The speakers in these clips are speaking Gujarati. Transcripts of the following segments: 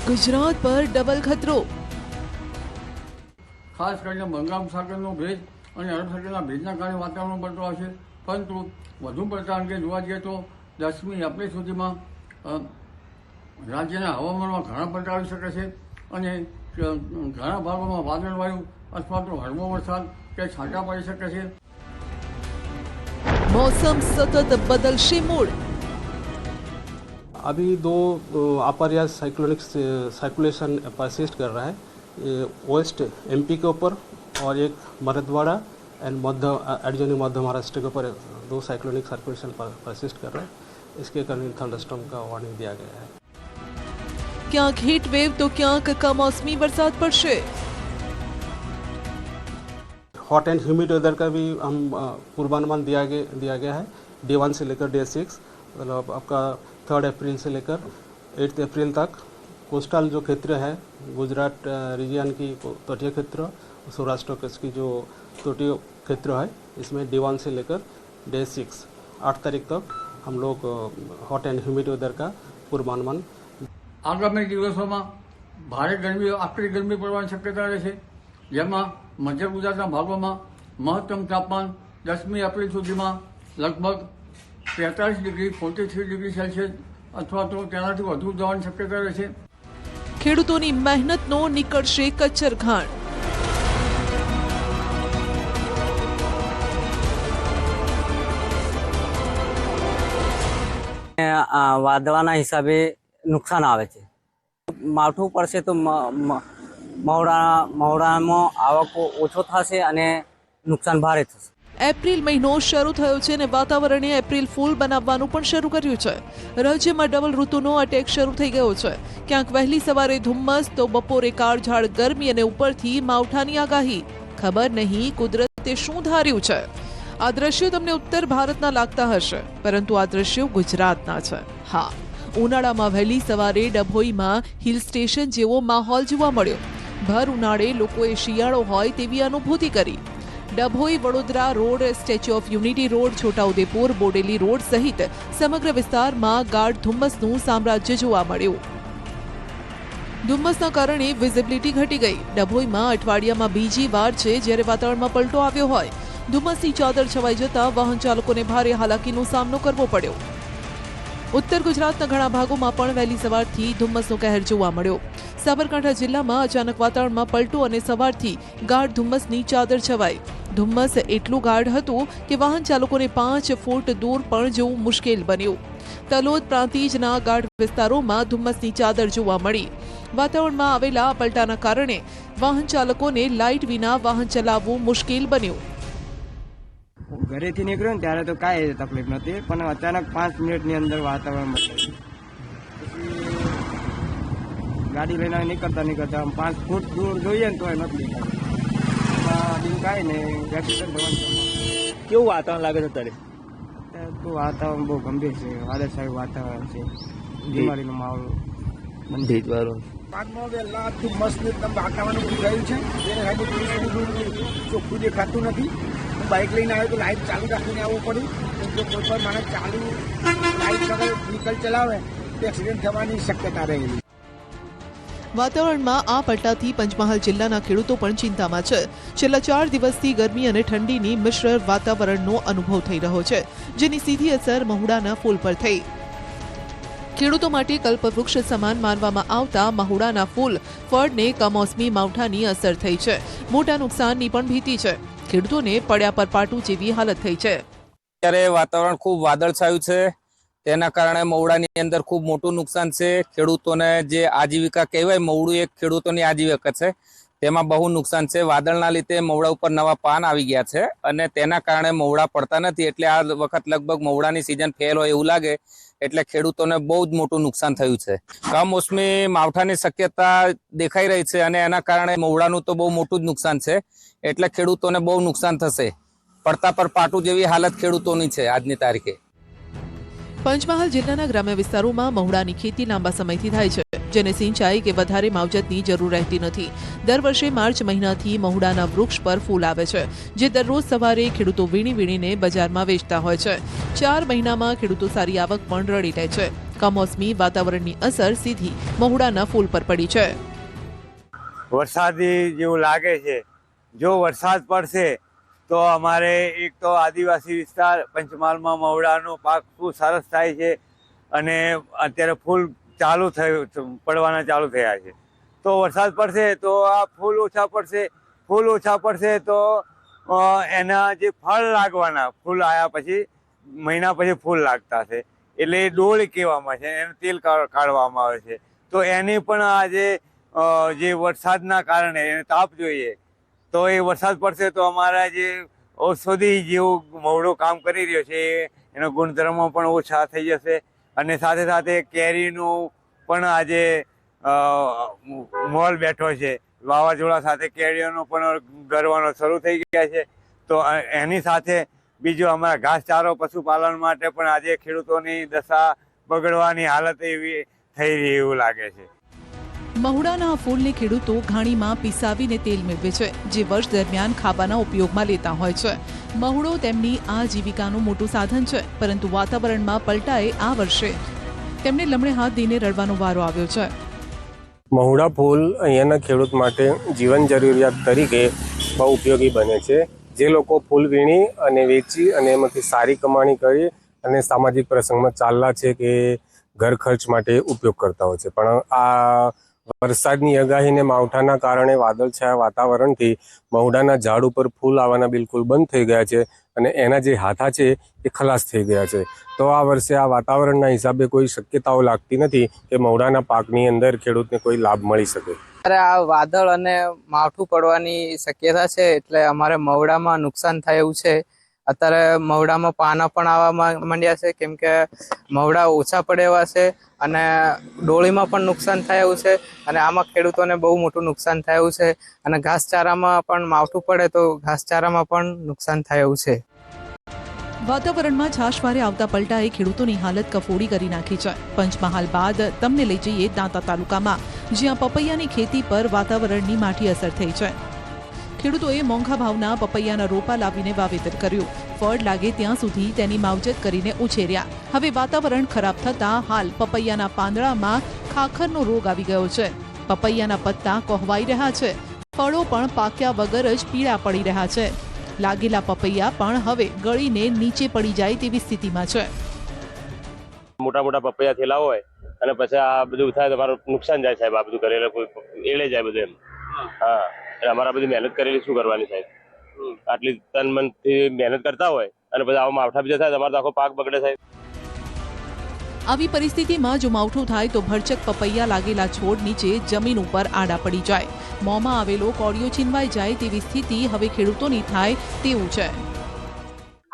गुजरात पर डबल खतरो। खास કરીને બંગાળ સાગરનો ભેજ અને અરબ સાગરના ભેજના કારણે વાતાવરણ બદલાવ આવશે, પરંતુ વધુ પડતા અંગે જોવા જઈએ તો 10મી એપ્રિલ સુધીમાં રાજ્યના હવામાનમાં ઘણા પલટા આવી શકે છે અને ઘણા ભાગોમાં વાદળવાયુ અથવા તો હળવો વરસાદ કે છાંટા પડી શકે છે। मौसम सतत बदलशे मूड। अभी दो अपर या साइक्लोनिक सर्कुलेशन परसिस्ट कर रहा है, ये वेस्ट एमपी के ऊपर और एक मराठवाड़ा एंड मध्य एडजॉइनिंग मध्य महाराष्ट्र के ऊपर दो साइक्लोनिक सर्कुलेशन परसिस्ट कर रहा है। इसके कारण थंडरस्टॉर्म का वार्निंग दिया गया है। क्यांक हीट वेव तो क्यांक कमौसमी बरसात पड़शे। हॉट एंड ह्यूमिड वेदर का भी हम पूर्वानुमान दिया गया है। डे 1 से लेकर डे 6, मतलब आपका 3 अप्रैल से लेकर 8 अप्रैल तक कोस्टल जो क्षेत्र है गुजरात रीजन की तटीय क्षेत्र, सौराष्ट्र की जो तटीय क्षेत्र है, इसमें डे 1 से लेकर डे 6 8 तारीख तक हम लोग हॉट एंड ह्यूमिड वेदर का पूर्वानुमान। આગામી દિવસોમાં ભારે ગરમી, આકરી ગરમી પડવાની શક્યતા રહેશે, જેમાં મધ્ય ગુજરાતના ભાગોમાં મહત્તમ તાપમાન 10મી એપ્રિલ સુધીમાં લગભગ 43 ડિગ્રી 43 ડિગ્રી સેલ્સિયસ અથવા તો તેનાથી વધુ જવાની શક્યતા રહેશે। ખેડૂતોની મહેનતનો નીકળશે કચ્છરઘાણ। વાદળાના હિસાબે નુકસાન આવે છે। માવઠું પડશે તો મહુડામાં આવક ઓછો થશે અને નુકસાન ભારે થશે। એપ્રિલ મહિનો શરૂ થયો છે અને વાતાવરણે એપ્રિલ ફૂલ બનાવવાનું પણ શરૂ કર્યું છે। રાજ્યમાં ડબલ ઋતુનો અટેક શરૂ થઈ ગયો છે। ક્યાંક વહેલી સવારે ધુમ્મસ તો બપોરે કાળઝાળ ગરમી અને ઉપરથી માવઠાની આગાહી। ખબર નહીં કુદરતે શું ધાર્યું છે। આ દ્રશ્યો તમને ઉત્તર ભારતના લાગતા હશે, પરંતુ આ દ્રશ્યો ગુજરાતના છે। હા, ઉનાળામાં વહેલી સવારે ડભોઈમાં હિલ સ્ટેશન જેવો માહોલ જોવા મળ્યો। ભર ઉનાળે લોકોએ શિયાળો હોય તેવી અનુભૂતિ કરી। Dabhoi Vadodara road, statue of unity road, Chhotaudepur, Bodeli road સહિત સમગ્ર વિસ્તારમાં ગાઢ ધુમ્મસનું સામ્રાજ્ય જોવા મળ્યું। ધુમ્મસના કારણે વિઝિબિલિટી ઘટી ગઈ। ડભોઈમાં અઠવાડિયામાં બીજી વાર છે જ્યારે વાતાવરણમાં પલટો આવ્યો હોય। ધુમ્મસની ચાદર છવાઈ જતા વાહન ચાલકોને ભારે હાલાકીનો સામનો કરવો પડ્યો। ઉત્તર ગુજરાતના ઘણા ભાગોમાં પણ વહેલી સવારથી ધુમ્મસનો કહેર જોવા મળ્યો। સાબરકાંઠા જિલ્લામાં અચાનક વાતાવરણમાં પલટો અને સવારથી ગાઢ ધુમ્મસની ચાદર છવાઈ। ધુમ્મસ એટલું ગાઢ હતું કે વાહન ચાલકોને 5 ફૂટ દૂર પણ જવું મુશ્કેલ બન્યું। તલોદ પ્રાંતિજના ગાઢ વિસ્તારોમાં ધુમ્મસની ચાદર જોવા મળી। વાતાવરણમાં આવેલા પલટાના કારણે વાહન ચાલકોને લાઇટ વિના વાહન ચલાવવું મુશ્કેલ બન્યું। ઘરેથી નીકળ્યો ને ત્યારે તો કાંઈ તકલીફ નહોતી, પણ અચાનક 5 મિનિટની અંદર વાતાવરણ બદલાયું। પછી ગાડી લઈને નીકળતા 5 ફૂટ દૂર જોઈએ ને તો નથી દેખાતું। કાંઈ નહીં, એક્સિડન્ટ થવાનું। કેવું વાતાવરણ લાગે છે અત્યારે? તો વાતાવરણ બહુ ગંભીર છે, વાદળછાયું વાતાવરણ છે, બીમારીનો માહોલ ભેજવાળું પાકમાં વહેલાથી મસ્ત એકદમ વાતાવરણ ઉભી ગયું છે, જેને સાઈડે ચોખ્ખું દેખાતું નથી। હું બાઇક લઈને આવ્યો તો લાઇટ ચાલુ રાખીને આવવું પડ્યું, જો કોઈ પણ માણસ ચાલુ લાઇટ વગર વ્હીકલ ચલાવે તો એક્સિડન્ટ થવાની શક્યતા રહેલી। વાતાવરણમાં આ પલટાથી પંચમહાલ જિલ્લાના ખેડૂતો પણ ચિંતામાં છે। છેલ્લા 4 દિવસથી ગરમી અને ઠંડીની મિશ્ર વાતાવરણનો અનુભવ થઈ રહ્યો છે, જેની સીધી અસર મહુડાના ફૂલ પર થઈ। ખેડૂતો માટે કલ્પવૃક્ષ સમાન માનવામાં આવતા મહુડાના ફૂલ ફળને કમોસમી માવઠાની અસર થઈ છે। મોટા નુકસાનની પણ ભીતિ છે। ખેડૂતોને પડ્યા પર પાટું જેવી હાલત થઈ છે। અત્યારે વાતાવરણ ખૂબ વાદળછાયું છે, તેના કારણે મહુડાની અંદર ખૂબ મોટું નુકસાન છે। ખેડૂતોને જે આજીવિકા કહેવાય, મહુડું એક ખેડૂતોની આજીવિકા છે, તેમાં બહુ નુકસાન છે। વાદળના લીધે મહુડા ઉપર નવા પાન આવી ગયા છે અને તેના કારણે મહુડા પડતા નથી, એટલે આ વખત લગભગ મહુડાની સિઝન ફેલ હોય એવું લાગે, એટલે ખેડૂતોને બહુ જ મોટું નુકસાન થયું છે। કમોસમી માવઠાની શક્યતા દેખાઈ રહી છે અને એના કારણે મહુડાનું તો બહુ મોટું જ નુકસાન છે, એટલે ખેડૂતોને બહુ નુકસાન થશે। પડતા પર પાટું જેવી હાલત ખેડૂતોની છે આજની તારીખે। પંચમહાલ જિલ્લાના ગ્રામ્ય વિસ્તારોમાં મહુડાની ખેતી લાંબા સમયથી થાય છે, જેને સિંચાઈ કે વધારે માવજતની જરૂર રહેતી નથી. દર વર્ષે માર્ચ મહિનાથી મહુડાના વૃક્ષ પર ફૂલ આવે છે, જે દરરોજ સવારે ખેડૂતો વીણીને બજારમાં વેચતા હોય છે. 4 મહિનામાં ખેડૂતો સારી આવક પણ રળી લે છે. કમોસમી વાતાવરણની અસર સીધી મહુડાના ફૂલ પર પડી છે. વરસાદી જેવું લાગે છે. જો વરસાદ પડશે તો અમારે એક તો આદિવાસી વિસ્તાર પંચમહાલમાં મહુડાનો પાક ખૂબ સરસ થાય છે અને અત્યારે ફૂલ પડવાના ચાલુ થયા છે. તો વરસાદ પડશે તો આ ફૂલ ઓછા પડશે તો એના જે ફળ લાગવાના, ફૂલ આવ્યા પછી મહિના પછી ફૂલ લાગતા છે, એટલે ડોળ કહેવામાં છે, એનું તેલ કાઢવામાં આવે છે. તો એની પણ આજે જે વરસાદના કારણે એને તાપ જોઈએ, તો એ વરસાદ પડશે તો અમારા જે ઔષધિ જેવું મહુડો કામ કરી રહ્યો છે એનો ગુણધર્મો પણ ઓછા થઈ જશે. અને સાથે સાથે કેરીનું પણ આજે મોલ બેઠો છે. વાવાઝોડા સાથે કેરીઓનો પણ ગરવાનો શરૂ થઈ ગયા છે. તો એની સાથે બીજું અમારા ઘાસચારો પશુપાલન માટે પણ આજે ખેડૂતોની દશા બગડવાની હાલત એવી થઈ રહી એવું લાગે છે. મહુડાના ફૂલને ખેડૂતો ઘાણીમાં પીસાવીને તેલ મેળવે છે, જે વર્ષ દરમિયાન ખાવાના ઉપયોગમાં લેતા હોય છે. મહુડો તેમની આજીવિકાનું મોટું સાધન છે, પરંતુ વાતાવરણમાં પલટાએ આ વર્ષે તેમને લમણે હાથ દઈને રડવાનો વારો આવ્યો છે. મહુડા ફૂલ અહીંયાના ખેડૂત માટે જીવન જરૂરિયાત તરીકે બહુ ઉપયોગી બને છે. જે લોકો ફૂલ વીણી અને વેચી અને એમાંથી સારી કમાણી કરી અને સામાજિક પ્રસંગમાં ચાલલા છે કે ઘર ખર્ચ માટે ઉપયોગ કરતા હોય છે. પણ આ વરસાદની આગાહીને માવઠાના કારણે વાદળછાયા વાતાવરણથી મહુડાના ઝાડ ઉપર ફૂલ આવવાના બિલકુલ બંધ થઈ ગયા છે અને એના જે હાથા છે એ ખલાસ થઈ ગયા છે. તો આ વર્ષે આ વાતાવરણના હિસાબે કોઈ શક્યતાઓ લાગતી નથી કે મહુડાના પાકની અંદર ખેડૂતને કોઈ લાભ મળી શકે. આ વાદળ અને માવઠું પડવાની શક્યતા છે, એટલે અમારે મહુડામાં નુકસાન થાય એવું છે. અત્યારે મહુડામાં પાના પણ આવવા માંડ્યા છે, કેમ કે મહુડા ઓછા પડે એવા છે અને ડોળીમાં પણ નુકસાન થાય એવું છે અને આમાં ખેડૂતોને બહુ મોટું નુકસાન થાય એવું છે. અને ઘાસચારામાં પણ માવઠું પડે તો ઘાસચારામાં પણ નુકસાન થાય એવું છે. વાતાવરણમાં છાશવારે આવતા પલટાએ ખેડૂતોની હાલત કફોડી કરી નાખી છે. પંચમહાલ બાદ તમને લઈ જઈએ દાંતા તાલુકામાં, જ્યાં પપૈયાની ખેતી પર વાતાવરણની માઠી અસર થઈ છે. ખેડૂતોએ મોંઘા ભાવના પપૈયાના રોપા લાવીને વાવેતર કર્યું. ફળ લાગે ત્યાં સુધી તેની માવજત કરીને ઉછેર્યા. હવે વાતાવરણ ખરાબ થતાં હાલ પપૈયાના પાંદડામાં ખાખરનો રોગ આવી ગયો છે. પપૈયાના પત્તા કોહવાઈ રહ્યા છે. ફળો પણ પાક્યા વગર જ પીળા પડી રહ્યા છે. લાગેલા પપૈયા પણ હવે ગળીને નીચે પડી જાય તેવી સ્થિતિમાં છે. મોટા મોટા પપૈયા થયેલા હોય અને પછી આ બધું થાય તો મારું નુકસાન જાય સાહેબ. આ બધું કરેલું કોઈ એળે જાય બધું એમ. હા, અમારા બધી મહેનત કરેલી શું કરવાની સાહેબ? આટલી તન મનથી મહેનત કરતા હોય અને પછી આવા માવઠા બીજા થાય તમારો આખો પાક બગડે સાહેબ. આવી પરિસ્થિતિમાં જો માવઠું થાય તો ભરચક પપૈયા લાગેલા છોડ નીચે જમીન ઉપર આડા પડી જાય. મોંમાં આવેલો કોળિયો છીનવાઈ જાય તેવી સ્થિતિ હવે ખેડૂતોની થાય તેવું છે.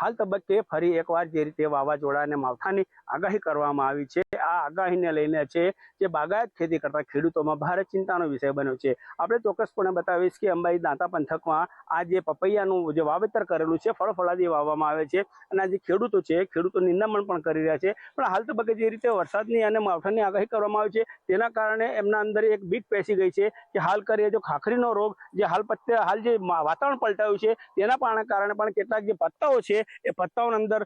હાલ તબક્કે ફરી એકવાર જે રીતે વાવાઝોડા અને માવઠાની આગાહી કરવામાં આવી છે, આ આગાહીને લઈને છે જે બાગાયત ખેતી કરતા ખેડૂતોમાં ભારે ચિંતાનો વિષય બન્યો છે. આપણે ચોક્કસપણે બતાવીશ કે અંબાઈ દાંતા પંથકમાં આ જે પપૈયાનું જે વાવેતર કરેલું છે, ફળફળાદી વાવવામાં આવે છે અને આ જે ખેડૂતો છે, ખેડૂતો નિંદામણ પણ કરી રહ્યા છે. પણ હાલ તબક્કે જે રીતે વરસાદની અને માવઠાની આગાહી કરવામાં આવી છે, તેના કારણે એમના અંદર એક બીક પેસી ગઈ છે કે હાલ કરીએ જો ખાખરીનો રોગ જે હાલ જે વાતાવરણ પલટાયું છે તેના કારણે પણ કેટલાક જે પત્તાઓ છે એ પત્તાઓની અંદર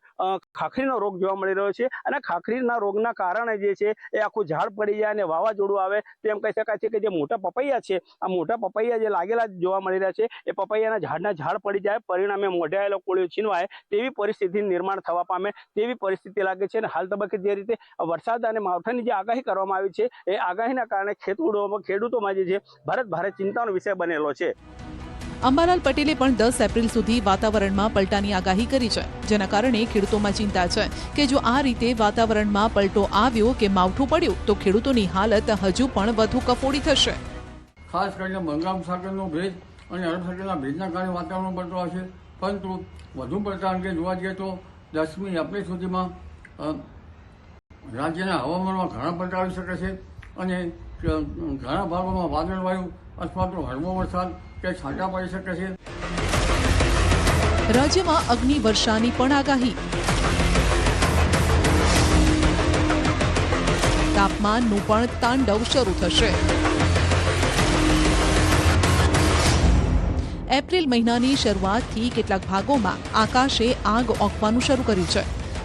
ખાખરીનો રોગ જોવા મળી રહ્યો છે. અને ખાખરીના રોગના કારણે જે છે એ આખું ઝાડ પડી જાય અને વાવાઝોડું આવે તો એમ કહી શકાય છે કે જે મોટા પપૈયા છે, આ મોટા પપૈયા જે લાગેલા જોવા મળી રહ્યા છે એ પપૈયાના ઝાડ પડી જાય, પરિણામે મોઢે આવેલો કોળિયો છીનવાય તેવી પરિસ્થિતિનું નિર્માણ થવા પામે તેવી પરિસ્થિતિ લાગે છે. અને હાલ તબક્કે જે રીતે વરસાદ અને માવઠાની જે આગાહી કરવામાં આવી છે એ આગાહીના કારણે ખેડૂતોમાં જે છે ભારે ચિંતાનો વિષય બનેલો છે. અંબાલાલ પટેલે પણ 10 એપ્રિલ સુધી વાતાવરણમાં પલટાની આગાહી કરી છે, જેના કારણે ખેડૂતોમાં ચિંતા છે કે જો આ રીતે વાતાવરણમાં પલટો આવ્યો કે માવઠું પડ્યું તો ખેડૂતોની હાલત હજુ પણ વધુ કફોડી થશે. ખાસ કરીને બંગાળ સાગરનો ભેજ અને અરબ સાગરના ભેજના કારણે વાતાવરણ પલટો આવશે. પરંતુ વધુ પડતા અંગે જોવા જઈએ તો 10મી એપ્રિલ સુધીમાં રાજ્યના હવામાનમાં ઘણા પલટા આવી શકે છે અને ઘણા ભાગોમાં વાદળવાયુ અથવા તો હળવો વરસાદ કે છાંટા પડી શકે છે. રાજ્યમાં અગ્નિ વર્ષાની પણ આગાહી. તાપમાનનું પણ તાંડવ શરૂ થશે. એપ્રિલ મહિનાની શરૂઆતથી કેટલાક ભાગોમાં આકાશે આગ ઓકવાનું શરૂ કર્યું છે.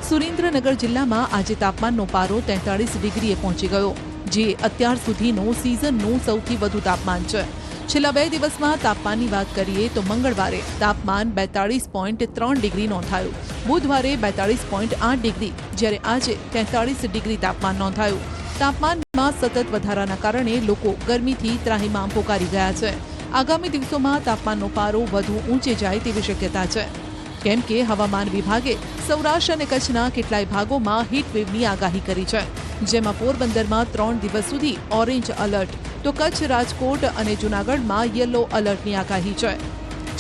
સુરેન્દ્રનગર જિલ્લામાં આજે તાપમાનનો પારો 43 ડિગ્રીએ પહોંચી ગયો, જે અત્યાર સુધીનું સિઝનનું સૌથી વધુ તાપમાન છે. છેલ્લા 2 દિવસમાં તાપમાનની વાત કરીએ તો મંગળવારે તાપમાન 42.3 ડિગ્રી નોંધાયું, બુધવારે 42.8 ડિગ્રી, જ્યારે આજે 43 ડિગ્રી તાપમાન નોંધાયું. તાપમાનમાં સતત વધારાના કારણે લોકો ગરમીથી ત્રાહિમામ પોકારી ગયા છે. આગામી દિવસોમાં તાપમાનનો પારો વધુ ઊંચે જાય તેવી શક્યતા છે, કેમ કે હવામાન વિભાગે સૌરાષ્ટ્ર અને કચ્છના કેટલાય ભાગોમાં હીટવેવની આગાહી કરી છે, જેમાં પોરબંદરમાં 3 દિવસ સુધી ઓરેન્જ એલર્ટ, તો કચ્છ, રાજકોટ અને જૂનાગઢમાં યલો એલર્ટની આગાહી છે.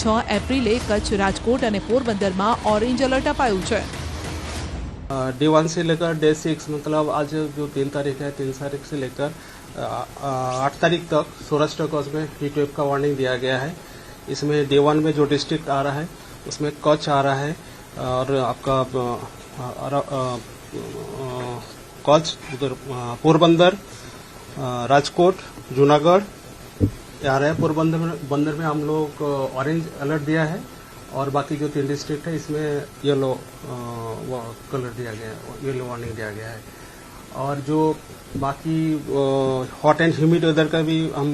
6 એપ્રિલે કચ્છ, રાજકોટ અને પોરબંદરમાં ઓરેન્જ એલર્ટ અપાયું છે. D1 से लेकर डे 6 मतलब आज जो 3 तारीख है, 3 तारीख से लेकर 8 तारीख तक सौराष्ट्र कच्छ में हीट वेव का वार्निंग दिया गया है. इसमें D1 में जो डिस्ट्रिक्ट आ रहा है उसमें कच्छ आ रहा है और आपका कच्छ, उधर पोरबंदर, राजकोट, जूनागढ़ आ रहा है. पोरबंदर में हम लोग ऑरेंज अलर्ट दिया है और बाकी जो 3 डिस्ट्रिक्ट है इसमें येलो कलर दिया गया है, येलो वार्निंग दिया गया है. और जो बाकी हॉट एंड ह्यूमिड वेदर का भी हम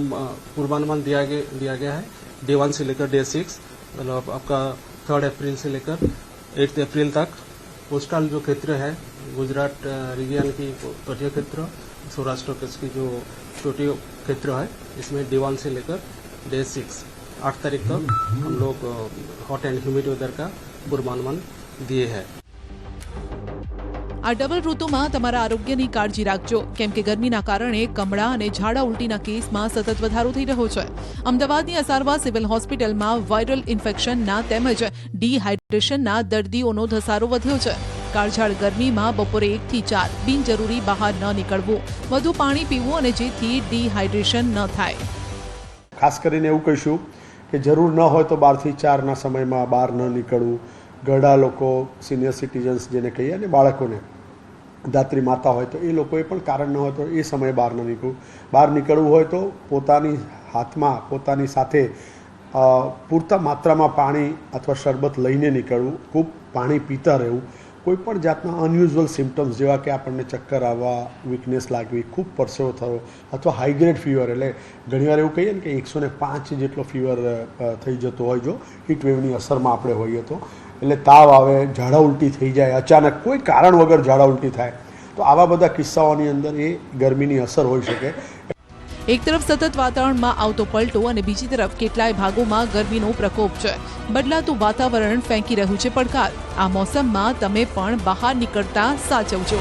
पूर्वानुमान दिया गया है. D1 से लेकर डे 6 मतलब आपका 3 अप्रैल से लेकर 8 अप्रैल तक कोस्टल जो क्षेत्र है, गुजरात रीजन की तटीय क्षेत्र, सौराष्ट्र कच्छ की जो तटीय क्षेत्र है, इसमें D1 से लेकर डे 6 8 तारीख तक हम लोग हॉट एंड ह्यूमिड वेदर का पूर्वानुमान दिए हैं. આ ડબલ ઋતુમાં તમારા આરોગ્યની કાળજી રાખજો, કેમ કે ગરમીના કારણે કમળા અને ઝાડા ઉલટીના કેસમાં સતત વધારો થઈ રહ્યો છે. અમદાવાદની અસારવા સિવિલ હોસ્પિટલમાં વાયરલ ઇન્ફેક્શનના તેમજ ડિહાઇડ્રેશનના દર્દીઓનો ધસારો વધ્યો છે. કાળઝાળ ગરમીમાં બપોરે 1 થી 4 બિનજરૂરી બહાર ન નીકળવું, વધુ પાણી પીવું અને જેથી ડિહાઇડ્રેશન ન થાય. ખાસ કરીને એવું કહીશું કે જરૂર ન હોય તો 12 થી 4ના સમયમાં બહાર ન નીકળવું. ઘરડા લોકો, સિનિયર સિટીઝન્સ જેને કહીએ, અને બાળકોને, દાત્રી માતા હોય તો એ લોકોએ પણ કારણ ન હોય તો એ સમયે બહાર ન નીકળવું. બહાર નીકળવું હોય તો પોતાની હાથમાં, પોતાની સાથે પૂરતા માત્રામાં પાણી અથવા શરબત લઈને નીકળવું. ખૂબ પાણી પીતા રહેવું. કોઈ પણ જાતના અનયુઝ્યુઅલ સિમ્ટમ્સ જેવા કે આપણને ચક્કર આવવા, વીકનેસ લાગવી, ખૂબ પરસેવો થવો અથવા હાઈગ્રેડ ફીવર, એટલે ઘણીવાર એવું કહીએ ને કે 105 જેટલો ફીવર થઈ જતો હોય જો હીટવેવની અસરમાં આપણે હોઈએ તો, એટલે તાવ આવે, ઝાડા ઉલટી થઈ જાય, અચાનક કોઈ કારણ વગર ઝાડા ઉલટી થાય, તો આવા બધા કિસ્સાઓની અંદર એ ગરમીની અસર હોઈ શકે. એક તરફ સતત વાતાવરણમાં આવતો પલટો અને બીજી તરફ કેટલાય ભાગોમાં ગરમીનો પ્રકોપ છે. બદલાતું વાતાવરણ ફેંકી રહ્યું છે પડકાર. આ મોસમમાં તમે પણ બહાર નીકળતા સાચવજો.